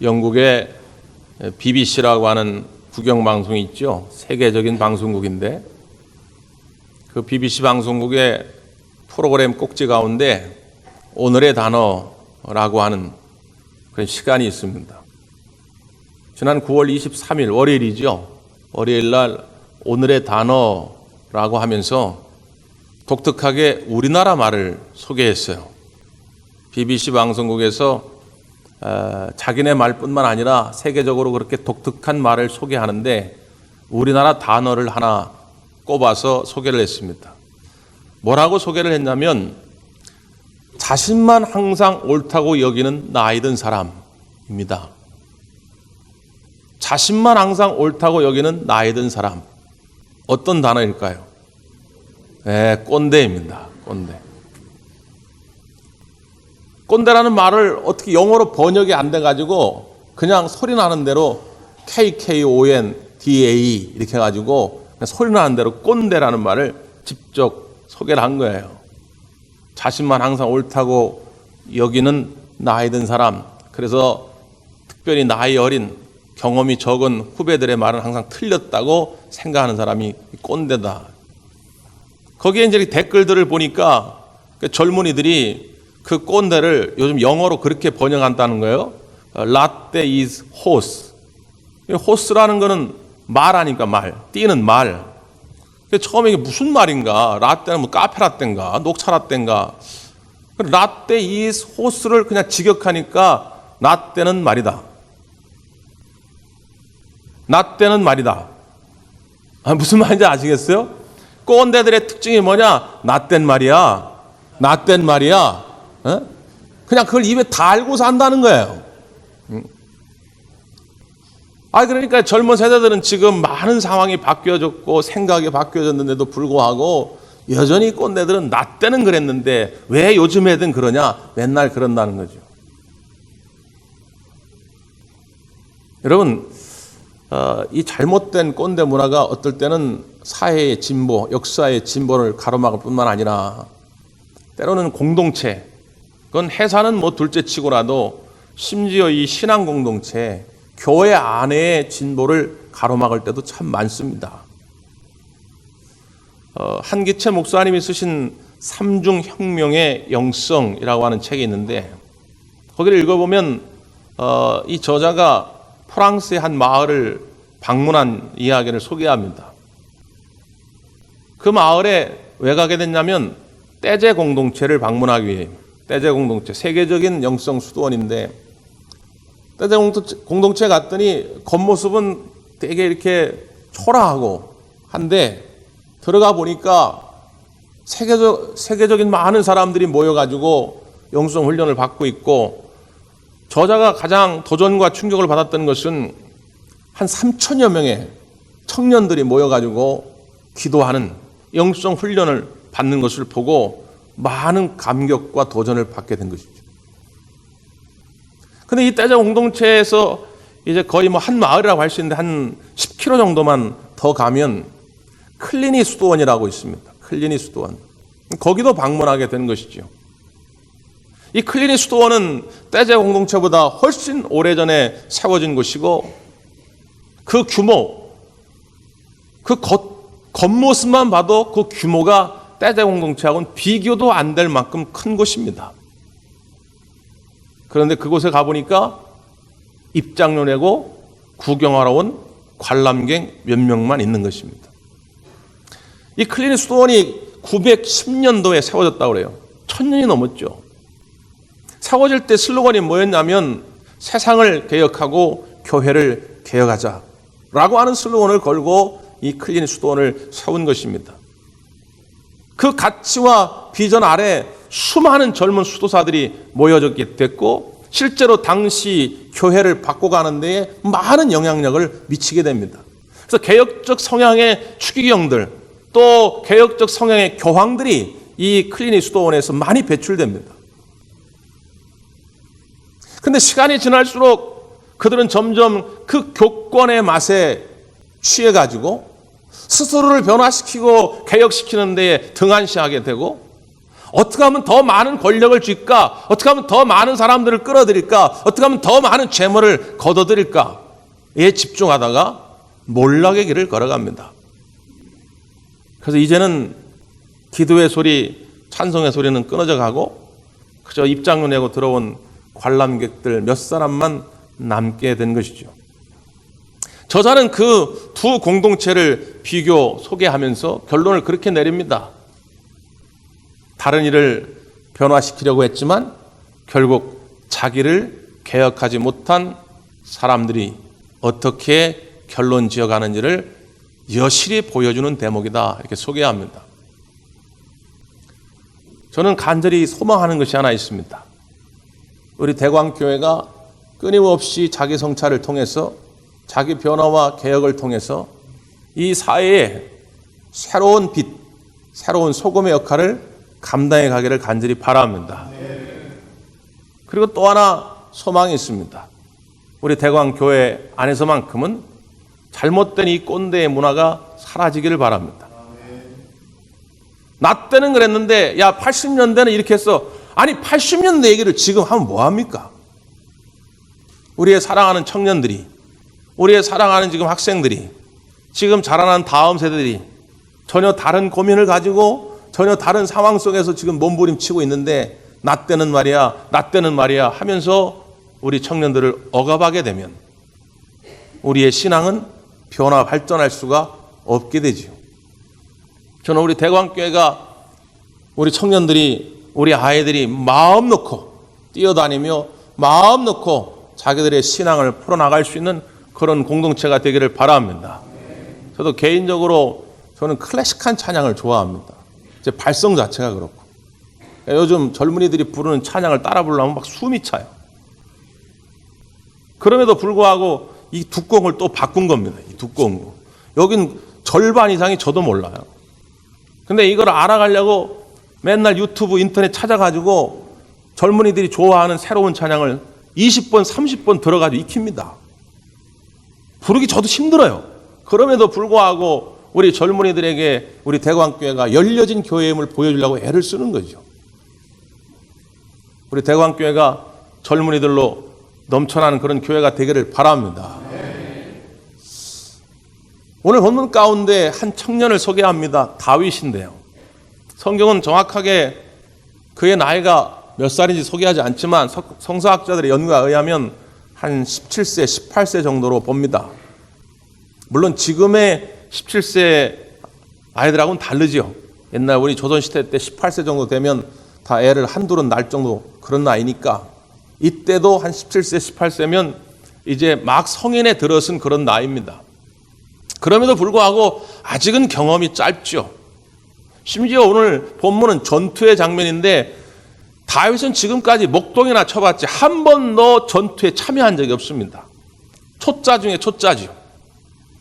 영국의 BBC라고 하는 국영방송이 있죠. 세계적인 방송국인데 그 BBC 방송국의 프로그램 꼭지 가운데 오늘의 단어라고 하는 그런 시간이 있습니다. 지난 9월 23일 월요일이죠. 월요일 날 오늘의 단어라고 하면서 독특하게 우리나라 말을 소개했어요. BBC 방송국에서 자기네 말뿐만 아니라 세계적으로 그렇게 독특한 말을 소개하는데 우리나라 단어를 하나 꼽아서 소개를 했습니다. 뭐라고 소개를 했냐면 자신만 항상 옳다고 여기는 나이 든 사람입니다. 자신만 항상 옳다고 여기는 나이 든 사람. 어떤 단어일까요? 네, 꼰대입니다. 꼰대. 꼰대라는 말을 어떻게 영어로 번역이 안 돼가지고 그냥 소리 나는 대로 KKONDA 이렇게 해가지고 그냥 소리 나는 대로 꼰대라는 말을 직접 소개를 한 거예요. 자신만 항상 옳다고 여기는 나이 든 사람. 그래서 특별히 나이 어린 경험이 적은 후배들의 말은 항상 틀렸다고 생각하는 사람이 꼰대다. 거기에 이제 댓글들을 보니까 젊은이들이 그 꼰대를 요즘 영어로 그렇게 번역한다는 거예요. 라떼 is horse. 호스라는 거는 말 아니까 말, 뛰는 말. 처음에 이게 무슨 말인가? 라떼는 뭐 카페라떼인가? 녹차라떼인가? 라떼 is horse를 그냥 직역하니까 라떼는 말이다. 라떼는 말이다. 무슨 말인지 아시겠어요? 꼰대들의 특징이 뭐냐? 라떼는 말이야. 라떼는 말이야. 그냥 그걸 입에 달고 산다는 거예요. 그러니까 젊은 세대들은 지금 많은 상황이 바뀌어졌고 생각이 바뀌어졌는데도 불구하고 여전히 꼰대들은 나 때는 그랬는데 왜 요즘 애들은 그러냐? 맨날 그런다는 거죠. 여러분, 이 잘못된 꼰대 문화가 어떨 때는 사회의 진보, 역사의 진보를 가로막을 뿐만 아니라 때로는 공동체, 그건 회사는 뭐 둘째 치고라도 심지어 이 신앙 공동체, 교회 안에의 진보를 가로막을 때도 참 많습니다. 한기채 목사님이 쓰신 삼중혁명의 영성이라고 하는 책이 있는데 거기를 읽어보면 이 저자가 프랑스의 한 마을을 방문한 이야기를 소개합니다. 그 마을에 왜 가게 됐냐면 떼제 공동체를 방문하기 위해. 떼제 공동체, 세계적인 영성 수도원인데 떼제 공동체에 갔더니 겉모습은 되게 이렇게 초라하고 한데 들어가 보니까 세계적인 많은 사람들이 모여가지고 영성 훈련을 받고 있고 저자가 가장 도전과 충격을 받았던 것은 한 3천여 명의 청년들이 모여가지고 기도하는 영성 훈련을 받는 것을 보고 많은 감격과 도전을 받게 된 것이죠. 근데 이 떼제 공동체에서 이제 거의 뭐 한 마을이라고 할 수 있는데 한 10km 정도만 더 가면 클리니 수도원이라고 있습니다. 클리니 수도원. 거기도 방문하게 된 것이죠. 이 클리니 수도원은 떼제 공동체보다 훨씬 오래전에 세워진 곳이고 그 규모, 그 겉모습만 봐도 그 규모가 떼제 공동체하고는 비교도 안 될 만큼 큰 곳입니다. 그런데 그곳에 가보니까 입장료 내고 구경하러 온 관람객 몇 명만 있는 것입니다. 이 클리니 수도원이 910년도에 세워졌다고 그래요. 1000년이 넘었죠. 세워질 때 슬로건이 뭐였냐면 세상을 개혁하고 교회를 개혁하자라고 하는 슬로건을 걸고 이 클리니 수도원을 세운 것입니다. 그 가치와 비전 아래 수많은 젊은 수도사들이 모여졌게 됐고 실제로 당시 교회를 바꿔가는 데에 많은 영향력을 미치게 됩니다. 그래서 개혁적 성향의 추기경들 또 개혁적 성향의 교황들이 이 클리니 수도원에서 많이 배출됩니다. 그런데 시간이 지날수록 그들은 점점 그 교권의 맛에 취해가지고 스스로를 변화시키고 개혁시키는 데에 등한시하게 되고 어떻게 하면 더 많은 권력을 쥘까? 어떻게 하면 더 많은 사람들을 끌어들일까? 어떻게 하면 더 많은 재물을 거둬들일까?에 집중하다가 몰락의 길을 걸어갑니다. 그래서 이제는 기도의 소리, 찬송의 소리는 끊어져 가고 그저 입장료 내고 들어온 관람객들 몇 사람만 남게 된 것이죠. 저자는 그 두 공동체를 비교 소개하면서 결론을 그렇게 내립니다. 다른 일을 변화시키려고 했지만 결국 자기를 개혁하지 못한 사람들이 어떻게 결론 지어가는지를 여실히 보여주는 대목이다, 이렇게 소개합니다. 저는 간절히 소망하는 것이 하나 있습니다. 우리 대광교회가 끊임없이 자기 성찰을 통해서 자기 변화와 개혁을 통해서 이 사회에 새로운 빛, 새로운 소금의 역할을 감당해 가기를 간절히 바랍니다. 그리고 또 하나 소망이 있습니다. 우리 대광교회 안에서만큼은 잘못된 이 꼰대의 문화가 사라지기를 바랍니다. 나 때는 그랬는데 야 80년대는 이렇게 했어. 아니 80년대 얘기를 지금 하면 뭐합니까? 우리의 사랑하는 청년들이, 우리의 사랑하는 지금 학생들이, 지금 자라난 다음 세대들이 전혀 다른 고민을 가지고 전혀 다른 상황 속에서 지금 몸부림치고 있는데 나 때는 말이야 하면서 우리 청년들을 억압하게 되면 우리의 신앙은 변화 발전할 수가 없게 되지요. 저는 우리 대광교회가 우리 청년들이, 우리 아이들이 마음 놓고 뛰어다니며 마음 놓고 자기들의 신앙을 풀어나갈 수 있는 그런 공동체가 되기를 바랍니다. 저도 개인적으로 저는 클래식한 찬양을 좋아합니다. 제 발성 자체가 그렇고. 요즘 젊은이들이 부르는 찬양을 따라 부르려면 막 숨이 차요. 그럼에도 불구하고 이 두꺼운 걸 또 바꾼 겁니다. 이 두꺼운 거. 여긴 절반 이상이 저도 몰라요. 근데 이걸 알아가려고 맨날 유튜브, 인터넷 찾아가지고 젊은이들이 좋아하는 새로운 찬양을 20번, 30번 들어가지고 익힙니다. 부르기 저도 힘들어요. 그럼에도 불구하고 우리 젊은이들에게 우리 대광교회가 열려진 교회임을 보여주려고 애를 쓰는 거죠. 우리 대광교회가 젊은이들로 넘쳐나는 그런 교회가 되기를 바랍니다. 오늘 본문 가운데 한 청년을 소개합니다. 다윗인데요. 성경은 정확하게 그의 나이가 몇 살인지 소개하지 않지만 성서학자들의 연구에 의하면 한 17세, 18세 정도로 봅니다. 물론 지금의 17세 아이들하고는 다르죠. 옛날 우리 조선시대 때 18세 정도 되면 다 애를 한둘은 낳을 정도 그런 나이니까 이때도 한 17세, 18세면 이제 막 성인에 들어선 그런 나이입니다. 그럼에도 불구하고 아직은 경험이 짧죠. 심지어 오늘 본문은 전투의 장면인데 다윗은 지금까지 목동이나 쳐봤지 한 번도 전투에 참여한 적이 없습니다. 초짜 중에 초짜죠.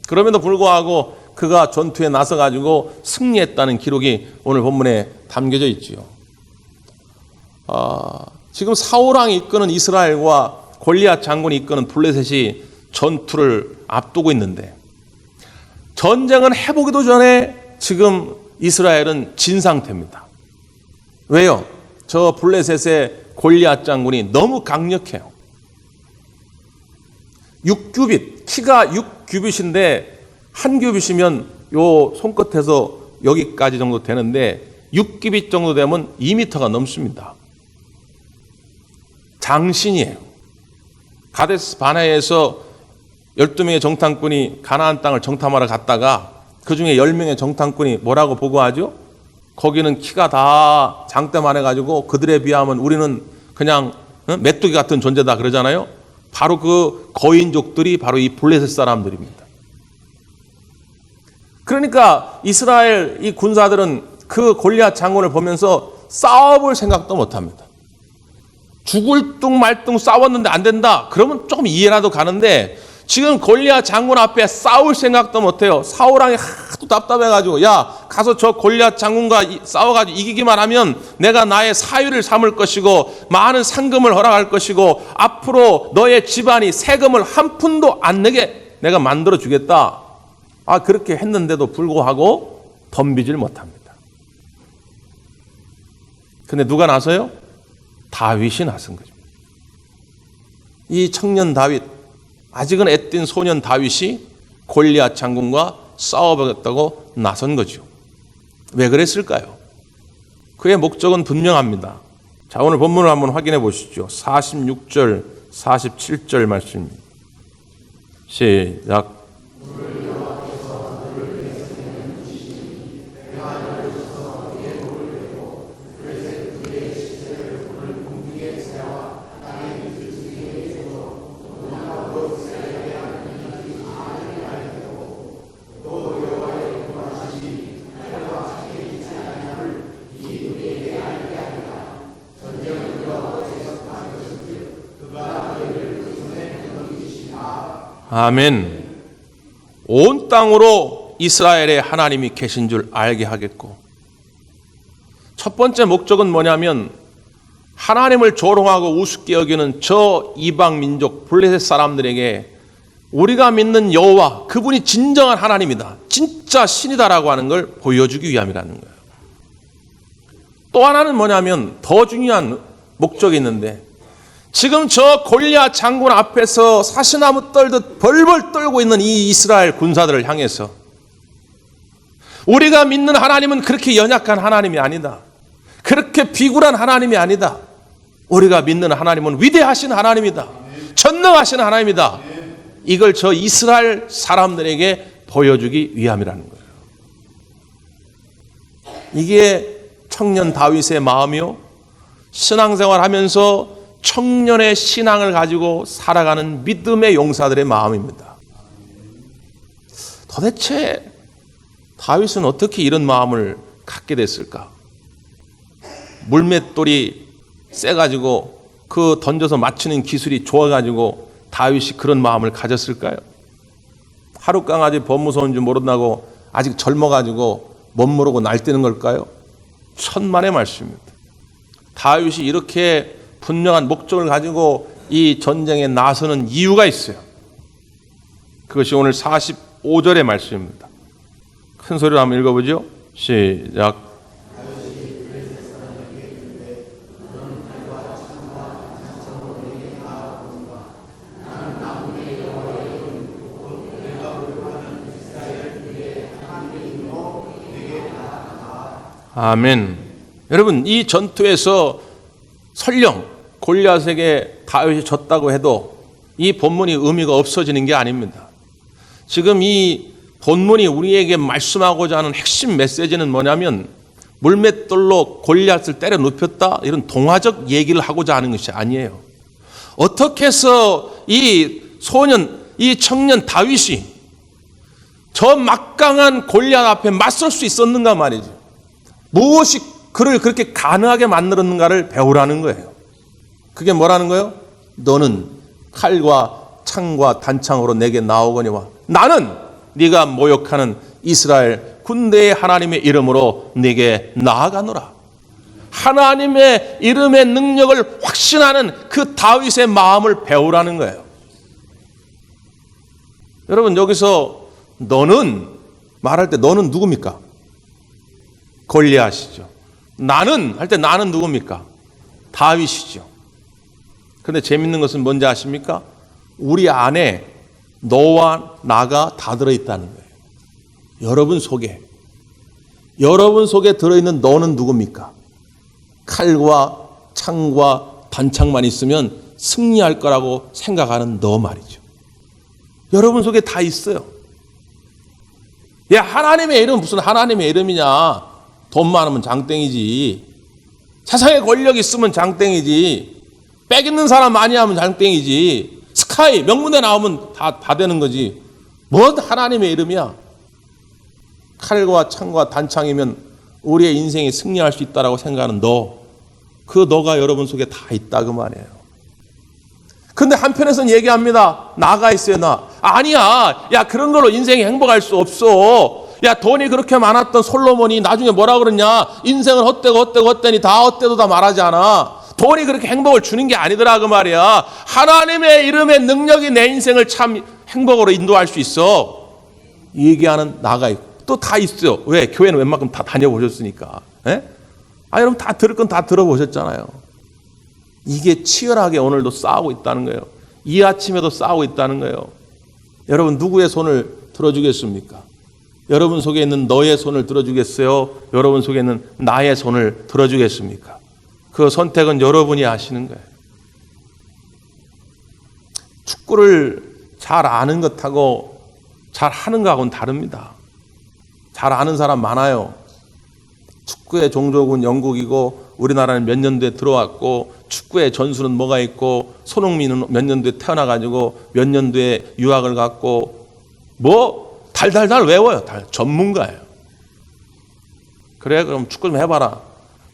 그럼에도 불구하고 그가 전투에 나서가지고 승리했다는 기록이 오늘 본문에 담겨져 있지요. 지금 사울왕이 이끄는 이스라엘과 골리앗 장군이 이끄는 블레셋이 전투를 앞두고 있는데 전쟁은 해보기도 전에 지금 이스라엘은 진 상태입니다. 왜요? 저 블레셋의 골리앗 장군이 너무 강력해요. 6규빗, 키가 6규빗인데 한 규빗이면 요 손끝에서 여기까지 정도 되는데 6규빗 정도 되면 2m가 넘습니다. 장신이에요. 가데스 바네아에서 12명의 정탐꾼이 가나안 땅을 정탐하러 갔다가 그중에 10명의 정탐꾼이 뭐라고 보고하죠? 거기는 키가 다 장대만 해가지고 그들에 비하면 우리는 그냥 메뚜기 같은 존재다 그러잖아요. 바로 그 거인족들이 바로 이 블레셋 사람들입니다. 그러니까 이스라엘 이 군사들은 그 골리앗 장군을 보면서 싸워볼 생각도 못합니다. 죽을 둥 말 둥 싸웠는데 안 된다. 그러면 조금 이해라도 가는데 지금 골리앗 장군 앞에 싸울 생각도 못해요. 사울왕이 하도 답답해가지고 야 가서 저 골리앗 장군과 싸워가지고 이기기만 하면 내가 나의 사위를 삼을 것이고 많은 상금을 허락할 것이고 앞으로 너의 집안이 세금을 한 푼도 안 내게 내가 만들어 주겠다. 그렇게 했는데도 불구하고 덤비질 못합니다. 근데 누가 나서요? 다윗이 나선 거죠. 이 청년 다윗, 아직은 애띤 소년 다윗이 골리앗 장군과 싸워보겠다고 나선 거죠. 왜 그랬을까요? 그의 목적은 분명합니다. 자, 오늘 본문을 한번 확인해 보시죠. 46절, 47절 말씀입니다. 시작. 아멘. 온 땅으로 이스라엘의 하나님이 계신 줄 알게 하겠고, 첫 번째 목적은 뭐냐면 하나님을 조롱하고 우습게 여기는 저 이방 민족 블레셋 사람들에게 우리가 믿는 여호와, 그분이 진정한 하나님이다, 진짜 신이다라고 하는 걸 보여주기 위함이라는 거예요. 또 하나는 뭐냐면 더 중요한 목적이 있는데, 지금 저 골리앗 장군 앞에서 사시나무 떨듯 벌벌 떨고 있는 이 이스라엘 군사들을 향해서 우리가 믿는 하나님은 그렇게 연약한 하나님이 아니다, 그렇게 비굴한 하나님이 아니다, 우리가 믿는 하나님은 위대하신 하나님이다, 전능하신 하나님이다, 이걸 저 이스라엘 사람들에게 보여주기 위함이라는 거예요. 이게 청년 다윗의 마음이요, 신앙생활하면서 청년의 신앙을 가지고 살아가는 믿음의 용사들의 마음입니다. 도대체 다윗은 어떻게 이런 마음을 갖게 됐을까? 물맷돌이 세가지고 그 던져서 맞추는 기술이 좋아가지고 다윗이 그런 마음을 가졌을까요? 하룻강아지 범 무서운 줄 모른다고 아직 젊어가지고 못 모르고 날뛰는 걸까요? 천만의 말씀입니다. 다윗이 이렇게 분명한 목적을 가지고 이 전쟁에 나서는 이유가 있어요. 그것이 오늘 45절의 말씀입니다. 큰 소리로 한번 읽어보죠. 시작. 아멘. 여러분, 이 전투에서 설령 골리앗에게 다윗이 졌다고 해도 이 본문이 의미가 없어지는 게 아닙니다. 지금 이 본문이 우리에게 말씀하고자 하는 핵심 메시지는 뭐냐면, 물맷돌로 골리앗을 때려 눕혔다, 이런 동화적 얘기를 하고자 하는 것이 아니에요. 어떻게 해서 이 소년, 이 청년 다윗이 저 막강한 골리앗 앞에 맞설 수 있었는가 말이죠. 무엇이 그를 그렇게 가능하게 만들었는가를 배우라는 거예요. 그게 뭐라는 거예요? 너는 칼과 창과 단창으로 내게 나오거니와 나는 네가 모욕하는 이스라엘 군대의 하나님의 이름으로 네게 나아가노라. 하나님의 이름의 능력을 확신하는 그 다윗의 마음을 배우라는 거예요. 여러분, 여기서 너는 말할 때 너는 누굽니까? 골리앗이죠. 나는 할 때 나는 누굽니까? 다윗이죠. 그런데 재밌는 것은 뭔지 아십니까? 우리 안에 너와 나가 다 들어있다는 거예요. 여러분 속에 들어있는 너는 누굽니까? 칼과 창과 단창만 있으면 승리할 거라고 생각하는 너 말이죠. 여러분 속에 다 있어요. 야, 하나님의 이름은 무슨 하나님의 이름이냐? 돈 많으면 장땡이지. 세상에 권력 있으면 장땡이지. 빽 있는 사람 많이 하면 장땡이지. 스카이 명문대 나오면 다 되는 거지. 뭔 하나님의 이름이야? 칼과 창과 단창이면 우리의 인생이 승리할 수 있다라고 생각하는 너, 그 너가 여러분 속에 다 있다 그 말이에요. 근데 한편에서는 얘기합니다. 나가 있어요, 나. 아니야. 야, 그런 걸로 인생이 행복할 수 없어. 야, 돈이 그렇게 많았던 솔로몬이 나중에 뭐라 그러냐? 인생은 헛되고 다 헛되도 다 말하지 않아. 돈이 그렇게 행복을 주는 게 아니더라 그 말이야. 하나님의 이름의 능력이 내 인생을 참 행복으로 인도할 수 있어. 얘기하는 나가 있고 또 다 있어요. 왜? 교회는 웬만큼 다 다녀보셨으니까. 에? 여러분 다 들을 건 다 들어보셨잖아요. 이게 치열하게 오늘도 싸우고 있다는 거예요. 이 아침에도 싸우고 있다는 거예요. 여러분 누구의 손을 들어주겠습니까? 여러분 속에 있는 너의 손을 들어주겠어요? 여러분 속에 있는 나의 손을 들어주겠습니까? 그 선택은 여러분이 하시는 거예요. 축구를 잘 아는 것하고 잘 하는 것하고는 다릅니다. 잘 아는 사람 많아요. 축구의 종족은 영국이고 우리나라는 몇 년도에 들어왔고 축구의 전술은 뭐가 있고 손흥민은 몇 년도에 태어나가지고 몇 년도에 유학을 갔고 뭐 달달달 외워요. 전문가예요. 그래 그럼 축구 좀 해봐라.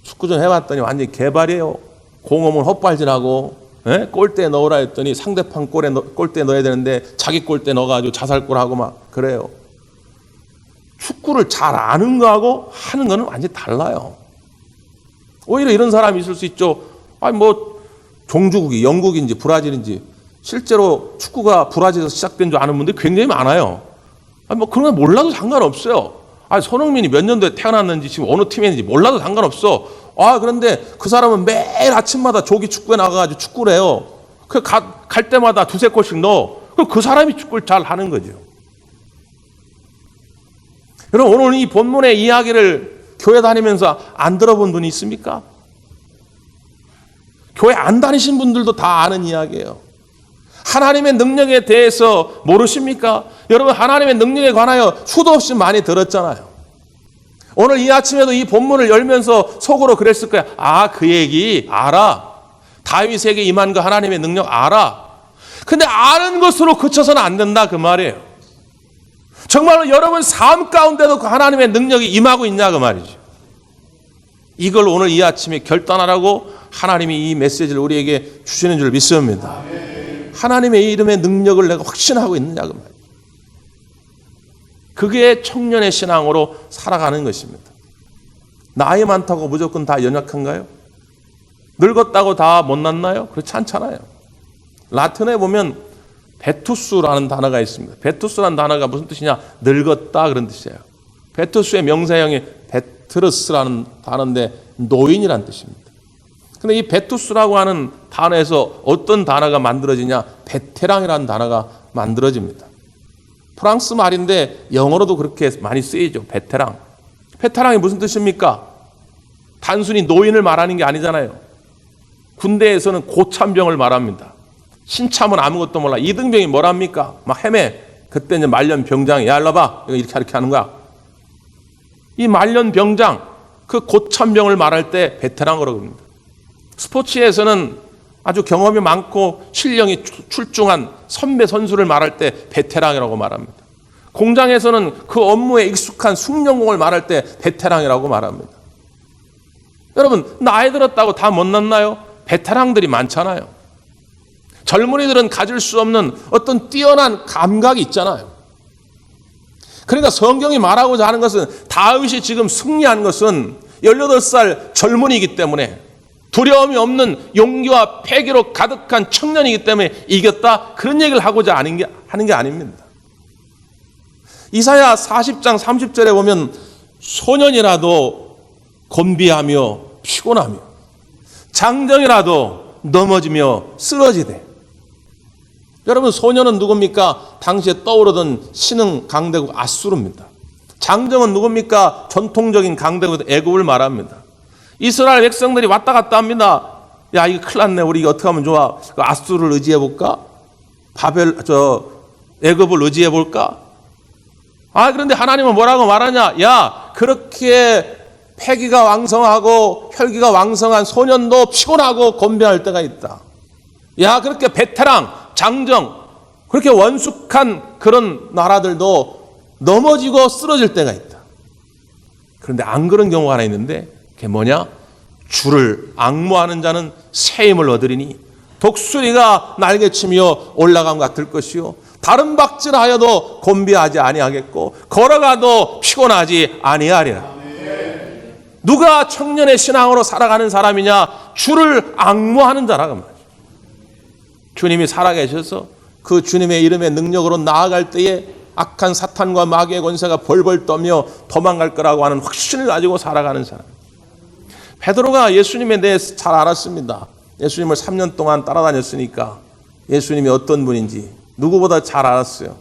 축구 좀 해봤더니 완전히 개발이에요. 공 오면 헛발질하고 골대에 넣으라 했더니 상대방 골대에 넣어야 되는데 자기 골대에 넣어가지고 자살골하고 막 그래요. 축구를 잘 아는 거하고 하는 거는 완전히 달라요. 오히려 이런 사람이 있을 수 있죠. 종주국이 영국인지 브라질인지 실제로 축구가 브라질에서 시작된 줄 아는 분들이 굉장히 많아요. 그런 거 몰라도 상관없어요. 손흥민이 몇 년도에 태어났는지 지금 어느 팀에 있는지 몰라도 상관없어. 그런데 그 사람은 매일 아침마다 조기 축구에 나가가지고 축구를 해요. 갈 때마다 두세 골씩 넣어. 그럼 그 사람이 축구를 잘 하는 거죠. 여러분 오늘 이 본문의 이야기를 교회 다니면서 안 들어본 분이 있습니까? 교회 안 다니신 분들도 다 아는 이야기예요. 하나님의 능력에 대해서 모르십니까? 여러분 하나님의 능력에 관하여 수도 없이 많이 들었잖아요. 오늘 이 아침에도 이 본문을 열면서 속으로 그랬을 거야. 그 얘기 알아. 다윗에게 임한 그 하나님의 능력 알아. 근데 아는 것으로 그쳐서는 안 된다 그 말이에요. 정말로 여러분 삶 가운데도 그 하나님의 능력이 임하고 있냐 그 말이죠. 이걸 오늘 이 아침에 결단하라고 하나님이 이 메시지를 우리에게 주시는 줄 믿습니다. 하나님의 이름의 능력을 내가 확신하고 있느냐 그 말이죠. 그게 청년의 신앙으로 살아가는 것입니다. 나이 많다고 무조건 다 연약한가요? 늙었다고 다 못났나요? 그렇지 않잖아요. 라틴어에 보면 베투스라는 단어가 있습니다. 베투스라는 단어가 무슨 뜻이냐? 늙었다 그런 뜻이에요. 베투스의 명사형이 베트르스라는 단어인데 노인이라는 뜻입니다. 근데 이 베투스라고 하는 단어에서 어떤 단어가 만들어지냐? 베테랑이라는 단어가 만들어집니다. 프랑스 말인데 영어로도 그렇게 많이 쓰이죠. 베테랑. 베테랑이 무슨 뜻입니까? 단순히 노인을 말하는 게 아니잖아요. 군대에서는 고참병을 말합니다. 신참은 아무것도 몰라. 이등병이 뭐랍니까? 막 헤매. 그때 이제 말년 병장이 야 일로 봐. 이렇게 하는 거야. 이 말년 병장 그 고참병을 말할 때 베테랑으로 합니다. 스포츠에서는 아주 경험이 많고 실력이 출중한 선배 선수를 말할 때 베테랑이라고 말합니다. 공장에서는 그 업무에 익숙한 숙련공을 말할 때 베테랑이라고 말합니다. 여러분 나이 들었다고 다 못났나요? 베테랑들이 많잖아요. 젊은이들은 가질 수 없는 어떤 뛰어난 감각이 있잖아요. 그러니까 성경이 말하고자 하는 것은 다윗이 지금 승리한 것은 18살 젊은이기 때문에 두려움이 없는 용기와 패기로 가득한 청년이기 때문에 이겼다. 그런 얘기를 하고자 하는 게 아닙니다. 이사야 40장 30절에 보면 소년이라도 곤비하며 피곤하며 장정이라도 넘어지며 쓰러지되. 여러분 소년은 누굽니까? 당시에 떠오르던 신흥 강대국 아수르입니다. 장정은 누굽니까? 전통적인 강대국 애굽을 말합니다. 이스라엘 백성들이 왔다 갔다 합니다. 야 이거 큰일 났네. 우리 이거 어떻게 하면 좋아? 아수르를 의지해 볼까? 애굽을 의지해 볼까? 그런데 하나님은 뭐라고 말하냐? 야 그렇게 패기가 왕성하고 혈기가 왕성한 소년도 피곤하고 곤비할 때가 있다. 야 그렇게 베테랑 장정 그렇게 원숙한 그런 나라들도 넘어지고 쓰러질 때가 있다. 그런데 안 그런 경우가 하나 있는데 그게 뭐냐? 주를 앙모하는 자는 새 힘을 얻으리니 독수리가 날개치며 올라감과 같을 것이요 다른 박질하여도 곤비하지 아니하겠고 걸어가도 피곤하지 아니하리라. 누가 청년의 신앙으로 살아가는 사람이냐? 주를 앙모하는 자라고 말이죠. 주님이 살아계셔서 그 주님의 이름의 능력으로 나아갈 때에 악한 사탄과 마귀의 권세가 벌벌 떠며 도망갈 거라고 하는 확신을 가지고 살아가는 사람. 베드로가 예수님에 대해서 잘 알았습니다. 예수님을 3년 동안 따라다녔으니까 예수님이 어떤 분인지 누구보다 잘 알았어요.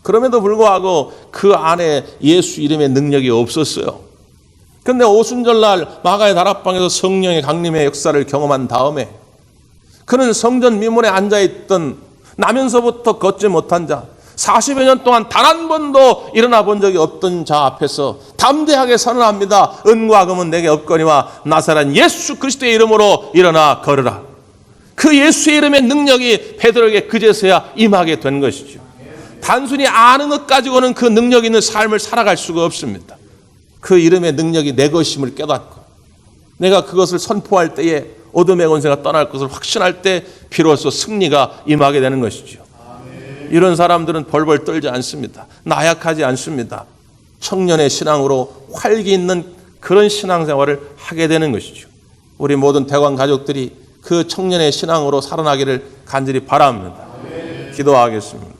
그럼에도 불구하고 그 안에 예수 이름의 능력이 없었어요. 그런데 오순절날 마가의 다락방에서 성령의 강림의 역사를 경험한 다음에 그는 성전 미문에 앉아있던 나면서부터 걷지 못한 자, 40여 년 동안 단 한 번도 일어나 본 적이 없던 자 앞에서 담대하게 선언합니다. 은과 금은 내게 없거니와 나사렛 예수 그리스도의 이름으로 일어나 걸으라. 그 예수의 이름의 능력이 베드로에게 그제서야 임하게 된 것이죠. 단순히 아는 것 가지고는 그 능력 있는 삶을 살아갈 수가 없습니다. 그 이름의 능력이 내 것임을 깨닫고 내가 그것을 선포할 때에 어둠의 권세가 떠날 것을 확신할 때 비로소 승리가 임하게 되는 것이죠. 이런 사람들은 벌벌 떨지 않습니다. 나약하지 않습니다. 청년의 신앙으로 활기 있는 그런 신앙생활을 하게 되는 것이죠. 우리 모든 대관 가족들이 그 청년의 신앙으로 살아나기를 간절히 바랍니다. 기도하겠습니다.